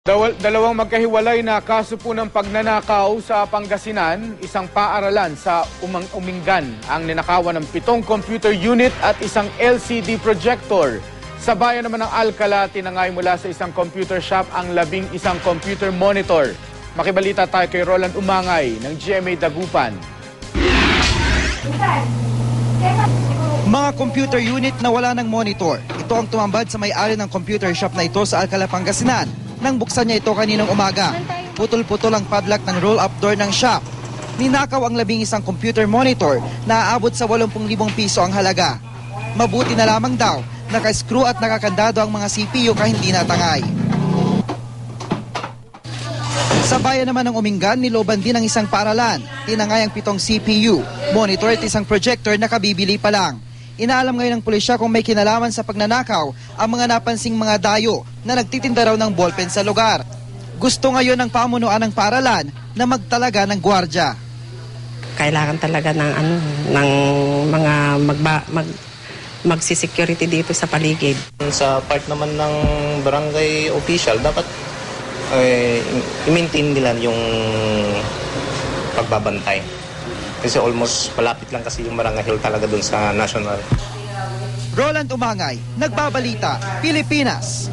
Dalawang magkahiwalay na kaso po ng pagnanakaw sa Pangasinan, isang paaralan sa Umingan ang ninakawan ng 7 computer unit at isang LCD projector. Sa bayan naman ng Alcala, tinangay mula sa isang computer shop ang 11 computer monitor. Makibalita tayo kay Roland Umangay ng GMA Dagupan. Mga computer unit na wala ng monitor. Ito ang tumambad sa may-ari ng computer shop na ito sa Alcala, Pangasinan. Nang buksan niya ito kaninang umaga, putol-putol ang padlock ng roll-up door ng shop. Ninakaw ang 11 computer monitor na aabot sa 80,000 piso ang halaga. Mabuti na lamang daw, naka-screw at nakakandado ang mga CPU kahit hindi natangay. Sa bayan naman ng Umingan, niloban din ang isang paaralan. Tinangay ang 7 CPU, monitor at isang projector na kabibili pa lang. Inaalam ngayon ng pulisya kung may kinalaman sa pagnanakaw ang mga napansing mga dayo na nagtitinda raw ng ballpen sa lugar. Gusto ngayon ng pamunuan ng paaralan na magtalaga ng gwardya. Kailangan talaga ng mga magsi-security dito sa paligid. Sa part naman ng barangay official, dapat i-maintain nila yung pagbabantay. Kasi almost palapit lang kasi yung Barangay Hill talaga dun sa national. Roland Umangay, Nagbabalita, Pilipinas.